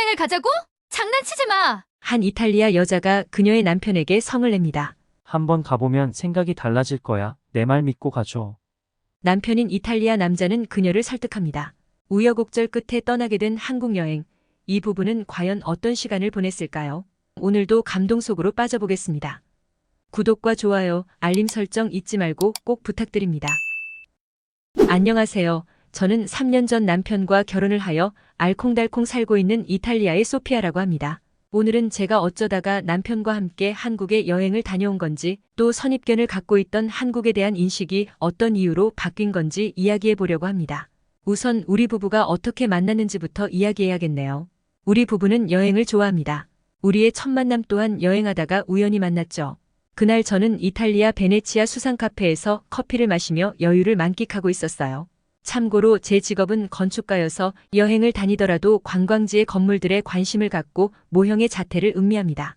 여행을 가자고? 장난치지 마. 한 이탈리아 여자가 그녀의 남편에게 성을 냅니다. 한번 가보면 생각이 달라질 거야. 내 말 믿고 가줘. 남편인 이탈리아 남자는 그녀를 설득합니다. 우여곡절 끝에 떠나게 된 한국 여행. 이 부부는 과연 어떤 시간을 보냈을까요? 오늘도 감동 속으로 빠져보겠습니다. 구독과 좋아요, 알림 설정 잊지 말고 꼭 부탁드립니다. 안녕하세요. 저는 3년 전 남편과 결혼을 하여 알콩달콩 살고 있는 이탈리아의 소피아라고 합니다. 오늘은 제가 어쩌다가 남편과 함께 한국에 여행을 다녀온 건지, 또 선입견을 갖고 있던 한국에 대한 인식이 어떤 이유로 바뀐 건지 이야기해 보려고 합니다. 우선 우리 부부가 어떻게 만났는지부터 이야기해야겠네요. 우리 부부는 여행을 좋아합니다. 우리의 첫 만남 또한 여행하다가 우연히 만났죠. 그날 저는 이탈리아 베네치아 수상 카페에서 커피를 마시며 여유를 만끽하고 있었어요. 참고로 제 직업은 건축가여서 여행을 다니더라도 관광지의 건물들에 관심을 갖고 모형의 자태를 음미합니다.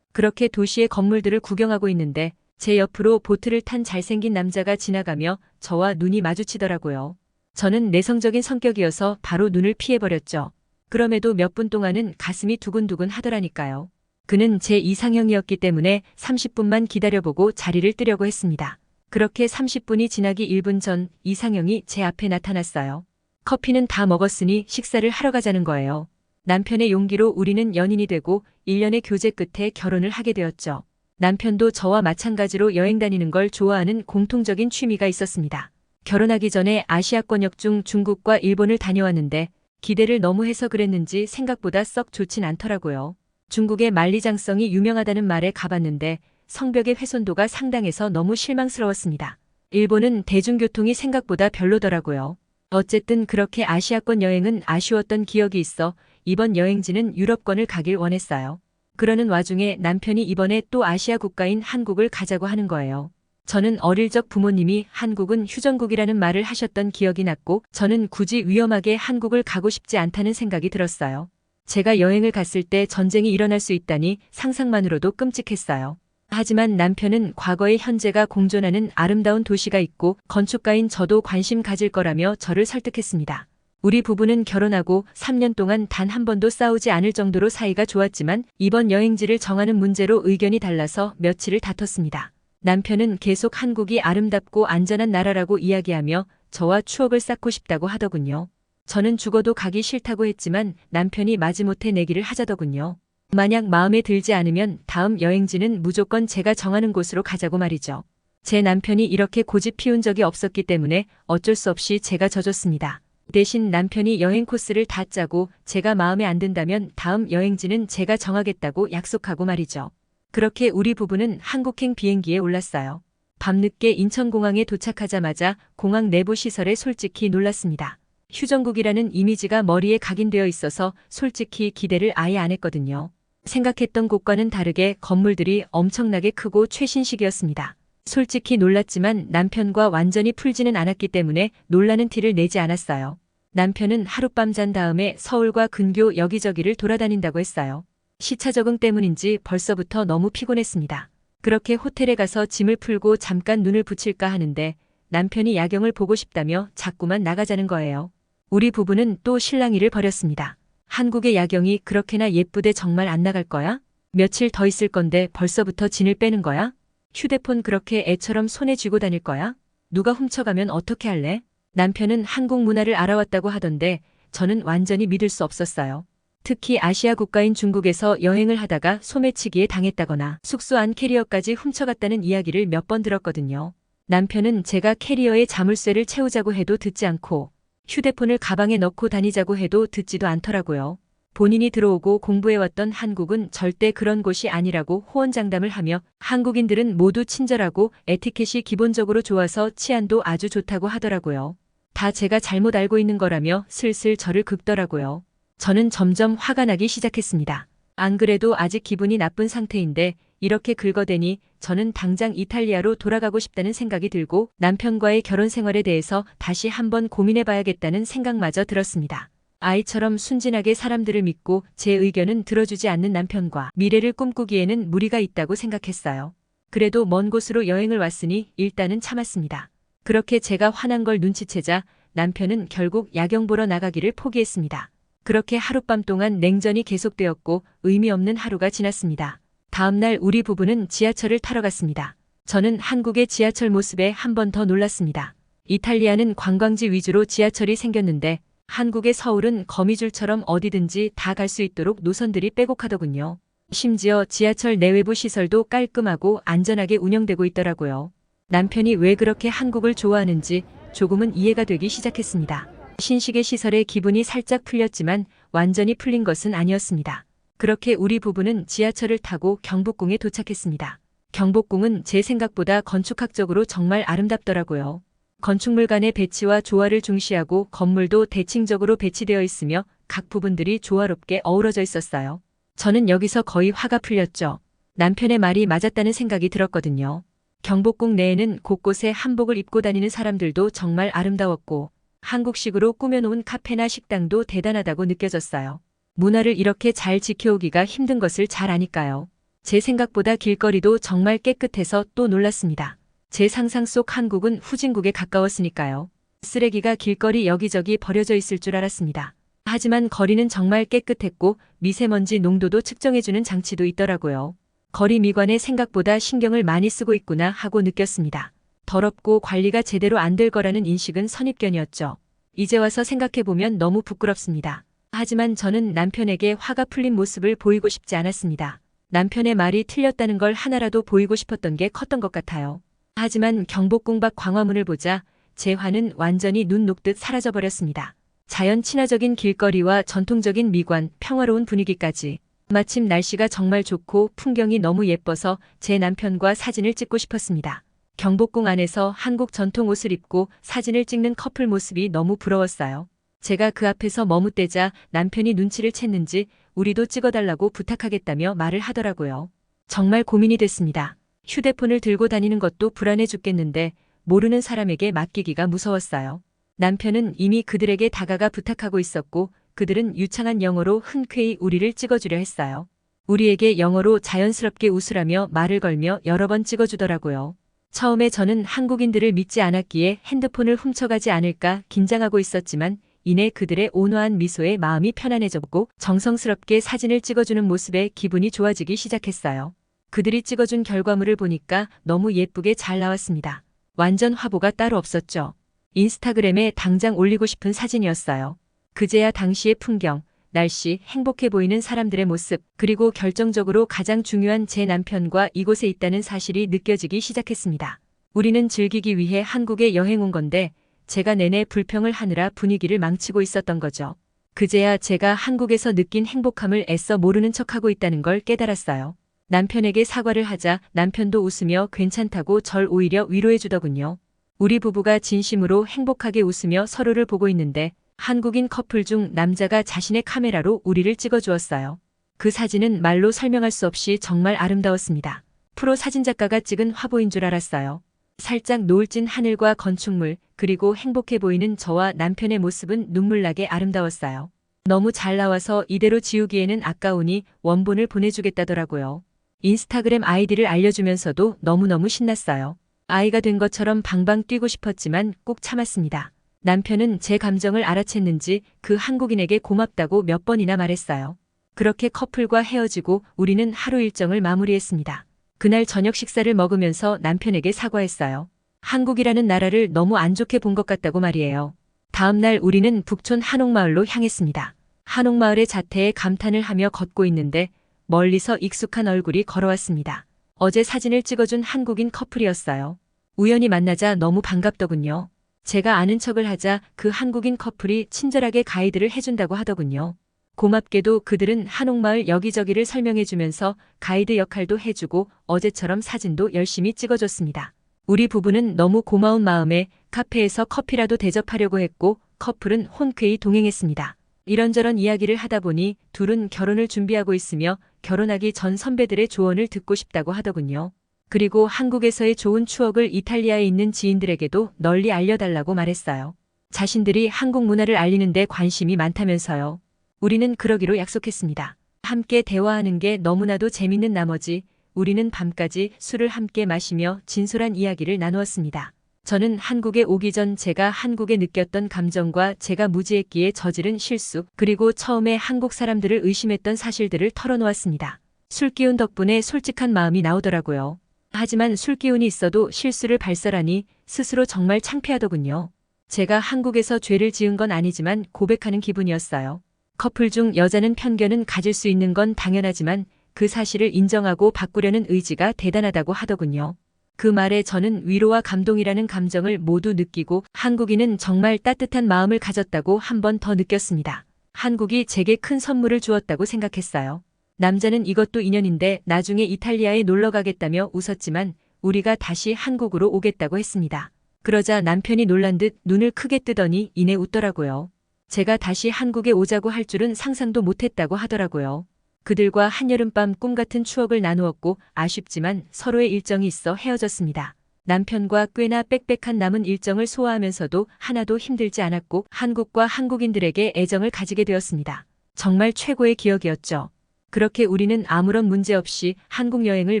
그렇게 도시의 건물들을 구경하고 있는데 제 옆으로 보트를 탄 잘생긴 남자가 지나가며 저와 눈이 마주치더라고요. 저는 내성적인 성격이어서 바로 눈을 피해버렸죠. 그럼에도 몇 분 동안은 가슴이 두근두근 하더라니까요. 그는 제 이상형이었기 때문에 30분만 기다려보고 자리를 뜨려고 했습니다. 그렇게 30분이 지나기 1분 전 이상형이 제 앞에 나타났어요. 커피는 다 먹었으니 식사를 하러 가자는 거예요. 남편의 용기로 우리는 연인이 되고 1년의 교제 끝에 결혼을 하게 되었죠. 남편도 저와 마찬가지로 여행 다니는 걸 좋아하는 공통적인 취미가 있었습니다. 결혼하기 전에 아시아권역 중 중국과 일본을 다녀왔는데 기대를 너무 해서 그랬는지 생각보다 썩 좋진 않더라고요. 중국의 만리장성이 유명하다는 말에 가봤는데 성벽의 훼손도가 상당해서 너무 실망스러웠습니다. 일본은 대중교통이 생각보다 별로더라고요. 어쨌든 그렇게 아시아권 여행은 아쉬웠던 기억이 있어 이번 여행지는 유럽권을 가길 원했어요. 그러는 와중에 남편이 이번에 또 아시아 국가인 한국을 가자고 하는 거예요. 저는 어릴 적 부모님이 한국은 휴전국이라는 말을 하셨던 기억이 났고 저는 굳이 위험하게 한국을 가고 싶지 않다는 생각이 들었어요. 제가 여행을 갔을 때 전쟁이 일어날 수 있다니 상상만으로도 끔찍했어요. 하지만 남편은 과거의 현재가 공존하는 아름다운 도시가 있고 건축가인 저도 관심 가질 거라며 저를 설득했습니다. 우리 부부는 결혼하고 3년 동안 단 한 번도 싸우지 않을 정도로 사이가 좋았지만 이번 여행지를 정하는 문제로 의견이 달라서 며칠을 다퉜습니다. 남편은 계속 한국이 아름답고 안전한 나라라고 이야기하며 저와 추억을 쌓고 싶다고 하더군요. 저는 죽어도 가기 싫다고 했지만 남편이 마지못해 내기를 하자더군요. 만약 마음에 들지 않으면 다음 여행지는 무조건 제가 정하는 곳으로 가자고 말이죠. 제 남편이 이렇게 고집 피운 적이 없었기 때문에 어쩔 수 없이 제가 져줬습니다. 대신 남편이 여행 코스를 다 짜고 제가 마음에 안 든다면 다음 여행지는 제가 정하겠다고 약속하고 말이죠. 그렇게 우리 부부는 한국행 비행기에 올랐어요. 밤늦게 인천공항에 도착하자마자 공항 내부 시설에 솔직히 놀랐습니다. 휴전국이라는 이미지가 머리에 각인되어 있어서 솔직히 기대를 아예 안 했거든요. 생각했던 곳과는 다르게 건물들이 엄청나게 크고 최신식이었습니다. 솔직히 놀랐지만 남편과 완전히 풀지는 않았기 때문에 놀라는 티를 내지 않았어요. 남편은 하룻밤 잔 다음에 서울과 근교 여기저기를 돌아다닌다고 했어요. 시차 적응 때문인지 벌써부터 너무 피곤했습니다. 그렇게 호텔에 가서 짐을 풀고 잠깐 눈을 붙일까 하는데 남편이 야경을 보고 싶다며 자꾸만 나가자는 거예요. 우리 부부는 또 실랑이를 벌였습니다. 한국의 야경이 그렇게나 예쁘대 정말 안 나갈 거야? 며칠 더 있을 건데 벌써부터 진을 빼는 거야? 휴대폰 그렇게 애처럼 손에 쥐고 다닐 거야? 누가 훔쳐가면 어떻게 할래? 남편은 한국 문화를 알아왔다고 하던데 저는 완전히 믿을 수 없었어요. 특히 아시아 국가인 중국에서 여행을 하다가 소매치기에 당했다거나 숙소 안 캐리어까지 훔쳐갔다는 이야기를 몇 번 들었거든요. 남편은 제가 캐리어에 자물쇠를 채우자고 해도 듣지 않고 휴대폰을 가방에 넣고 다니자고 해도 듣지도 않더라고요. 본인이 들어오고 공부해왔던 한국은 절대 그런 곳이 아니라고 호언장담을 하며 한국인들은 모두 친절하고 에티켓이 기본적으로 좋아서 치안도 아주 좋다고 하더라고요. 다 제가 잘못 알고 있는 거라며 슬슬 저를 긁더라고요. 저는 점점 화가 나기 시작했습니다. 안 그래도 아직 기분이 나쁜 상태인데 이렇게 긁어대니 저는 당장 이탈리아로 돌아가고 싶다는 생각이 들고 남편과의 결혼 생활에 대해서 다시 한번 고민해봐야겠다는 생각마저 들었습니다. 아이처럼 순진하게 사람들을 믿고 제 의견은 들어주지 않는 남편과 미래를 꿈꾸기에는 무리가 있다고 생각했어요. 그래도 먼 곳으로 여행을 왔으니 일단은 참았습니다. 그렇게 제가 화난 걸 눈치채자 남편은 결국 야경 보러 나가기를 포기했습니다. 그렇게 하룻밤 동안 냉전이 계속되었고 의미 없는 하루가 지났습니다. 다음 날 우리 부부는 지하철을 타러 갔습니다. 저는 한국의 지하철 모습에 한 번 더 놀랐습니다. 이탈리아는 관광지 위주로 지하철이 생겼는데 한국의 서울은 거미줄처럼 어디든지 다 갈 수 있도록 노선들이 빼곡하더군요. 심지어 지하철 내외부 시설도 깔끔하고 안전하게 운영되고 있더라고요. 남편이 왜 그렇게 한국을 좋아하는지 조금은 이해가 되기 시작했습니다. 신식의 시설에 기분이 살짝 풀렸지만 완전히 풀린 것은 아니었습니다. 그렇게 우리 부부는 지하철을 타고 경복궁에 도착했습니다. 경복궁은 제 생각보다 건축학적으로 정말 아름답더라고요. 건축물 간의 배치와 조화를 중시하고 건물도 대칭적으로 배치되어 있으며 각 부분들이 조화롭게 어우러져 있었어요. 저는 여기서 거의 화가 풀렸죠. 남편의 말이 맞았다는 생각이 들었거든요. 경복궁 내에는 곳곳에 한복을 입고 다니는 사람들도 정말 아름다웠고 한국식으로 꾸며놓은 카페나 식당도 대단하다고 느껴졌어요. 문화를 이렇게 잘 지켜오기가 힘든 것을 잘 아니까요. 제 생각보다 길거리도 정말 깨끗해서 또 놀랐습니다. 제 상상 속 한국은 후진국에 가까웠으니까요. 쓰레기가 길거리 여기저기 버려져 있을 줄 알았습니다. 하지만 거리는 정말 깨끗했고 미세먼지 농도도 측정해주는 장치도 있더라고요. 거리 미관에 생각보다 신경을 많이 쓰고 있구나 하고 느꼈습니다. 더럽고 관리가 제대로 안 될 거라는 인식은 선입견이었죠. 이제 와서 생각해보면 너무 부끄럽습니다. 하지만 저는 남편에게 화가 풀린 모습을 보이고 싶지 않았습니다. 남편의 말이 틀렸다는 걸 하나라도 보이고 싶었던 게 컸던 것 같아요. 하지만 경복궁 밖 광화문을 보자 제 화는 완전히 눈 녹듯 사라져버렸습니다. 자연 친화적인 길거리와 전통적인 미관, 평화로운 분위기까지. 마침 날씨가 정말 좋고 풍경이 너무 예뻐서 제 남편과 사진을 찍고 싶었습니다. 경복궁 안에서 한국 전통 옷을 입고 사진을 찍는 커플 모습이 너무 부러웠어요. 제가 그 앞에서 머뭇대자 남편이 눈치를 챘는지 우리도 찍어달라고 부탁하겠다며 말을 하더라고요. 정말 고민이 됐습니다. 휴대폰을 들고 다니는 것도 불안해 죽겠는데 모르는 사람에게 맡기기가 무서웠어요. 남편은 이미 그들에게 다가가 부탁하고 있었고 그들은 유창한 영어로 흔쾌히 우리를 찍어주려 했어요. 우리에게 영어로 자연스럽게 웃으라며 말을 걸며 여러 번 찍어주더라고요. 처음에 저는 한국인들을 믿지 않았기에 핸드폰을 훔쳐가지 않을까 긴장하고 있었지만 이내 그들의 온화한 미소에 마음이 편안해졌고 정성스럽게 사진을 찍어주는 모습에 기분이 좋아지기 시작했어요. 그들이 찍어준 결과물을 보니까 너무 예쁘게 잘 나왔습니다. 완전 화보가 따로 없었죠. 인스타그램에 당장 올리고 싶은 사진이었어요. 그제야 당시의 풍경, 날씨, 행복해 보이는 사람들의 모습, 그리고 결정적으로 가장 중요한 제 남편과 이곳에 있다는 사실이 느껴지기 시작했습니다. 우리는 즐기기 위해 한국에 여행 온 건데 제가 내내 불평을 하느라 분위기를 망치고 있었던 거죠. 그제야 제가 한국에서 느낀 행복함을 애써 모르는 척하고 있다는 걸 깨달았어요. 남편에게 사과를 하자 남편도 웃으며 괜찮다고 절 오히려 위로해 주더군요. 우리 부부가 진심으로 행복하게 웃으며 서로를 보고 있는데 한국인 커플 중 남자가 자신의 카메라로 우리를 찍어주었어요. 그 사진은 말로 설명할 수 없이 정말 아름다웠습니다. 프로 사진작가가 찍은 화보인 줄 알았어요. 살짝 노을진 하늘과 건축물, 그리고 행복해 보이는 저와 남편의 모습은 눈물나게 아름다웠어요. 너무 잘 나와서 이대로 지우기에는 아까우니 원본을 보내주겠다더라고요. 인스타그램 아이디를 알려주면서도 너무너무 신났어요. 아이가 된 것처럼 방방 뛰고 싶었지만 꼭 참았습니다. 남편은 제 감정을 알아챘는지 그 한국인에게 고맙다고 몇 번이나 말했어요. 그렇게 커플과 헤어지고 우리는 하루 일정을 마무리했습니다. 그날 저녁 식사를 먹으면서 남편에게 사과했어요. 한국이라는 나라를 너무 안 좋게 본 것 같다고 말이에요. 다음 날 우리는 북촌 한옥마을로 향했습니다. 한옥마을의 자태에 감탄을 하며 걷고 있는데 멀리서 익숙한 얼굴이 걸어왔습니다. 어제 사진을 찍어준 한국인 커플이었어요. 우연히 만나자 너무 반갑더군요. 제가 아는 척을 하자 그 한국인 커플이 친절하게 가이드를 해준다고 하더군요. 고맙게도 그들은 한옥마을 여기저기를 설명해주면서 가이드 역할도 해주고 어제처럼 사진도 열심히 찍어줬습니다. 우리 부부는 너무 고마운 마음에 카페에서 커피라도 대접하려고 했고 커플은 혼쾌히 동행했습니다. 이런저런 이야기를 하다 보니 둘은 결혼을 준비하고 있으며 결혼하기 전 선배들의 조언을 듣고 싶다고 하더군요. 그리고 한국에서의 좋은 추억을 이탈리아에 있는 지인들에게도 널리 알려달라고 말했어요. 자신들이 한국 문화를 알리는 데 관심이 많다면서요. 우리는 그러기로 약속했습니다. 함께 대화하는 게 너무나도 재밌는 나머지 우리는 밤까지 술을 함께 마시며 진솔한 이야기를 나누었습니다. 저는 한국에 오기 전 제가 한국에 느꼈던 감정과 제가 무지했기에 저지른 실수, 그리고 처음에 한국 사람들을 의심했던 사실들을 털어놓았습니다. 술기운 덕분에 솔직한 마음이 나오더라고요. 하지만 술기운이 있어도 실수를 발설하니 스스로 정말 창피하더군요. 제가 한국에서 죄를 지은 건 아니지만 고백하는 기분이었어요. 커플 중 여자는 편견은 가질 수 있는 건 당연하지만 그 사실을 인정하고 바꾸려는 의지가 대단하다고 하더군요. 그 말에 저는 위로와 감동이라는 감정을 모두 느끼고 한국인은 정말 따뜻한 마음을 가졌다고 한 번 더 느꼈습니다. 한국이 제게 큰 선물을 주었다고 생각했어요. 남자는 이것도 인연인데 나중에 이탈리아에 놀러 가겠다며 웃었지만 우리가 다시 한국으로 오겠다고 했습니다. 그러자 남편이 놀란 듯 눈을 크게 뜨더니 이내 웃더라고요. 제가 다시 한국에 오자고 할 줄은 상상도 못했다고 하더라고요. 그들과 한여름밤 꿈같은 추억을 나누었고 아쉽지만 서로의 일정이 있어 헤어졌습니다. 남편과 꽤나 빽빽한 남은 일정을 소화하면서도 하나도 힘들지 않았고 한국과 한국인들에게 애정을 가지게 되었습니다. 정말 최고의 기억이었죠. 그렇게 우리는 아무런 문제 없이 한국 여행을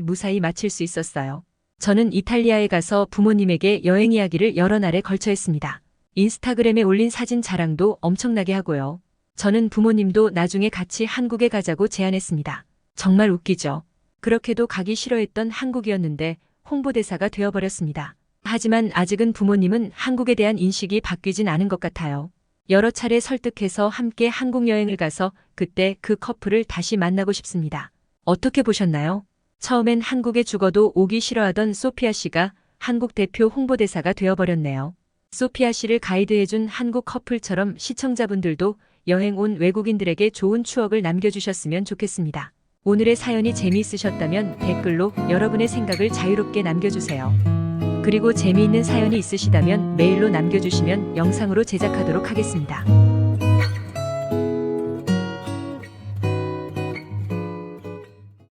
무사히 마칠 수 있었어요. 저는 이탈리아에 가서 부모님에게 여행 이야기를 여러 날에 걸쳐 했습니다. 인스타그램에 올린 사진 자랑도 엄청나게 하고요. 저는 부모님도 나중에 같이 한국에 가자고 제안했습니다. 정말 웃기죠. 그렇게도 가기 싫어했던 한국이었는데 홍보대사가 되어버렸습니다. 하지만 아직은 부모님은 한국에 대한 인식이 바뀌진 않은 것 같아요. 여러 차례 설득해서 함께 한국 여행을 가서 그때 그 커플을 다시 만나고 싶습니다. 어떻게 보셨나요? 처음엔 한국에 죽어도 오기 싫어하던 소피아 씨가 한국 대표 홍보대사가 되어버렸네요. 소피아 씨를 가이드해준 한국 커플처럼 시청자분들도 여행 온 외국인들에게 좋은 추억을 남겨주셨으면 좋겠습니다. 오늘의 사연이 재미있으셨다면 댓글로 여러분의 생각을 자유롭게 남겨주세요. 그리고 재미있는 사연이 있으시다면 메일로 남겨주시면 영상으로 제작하도록 하겠습니다.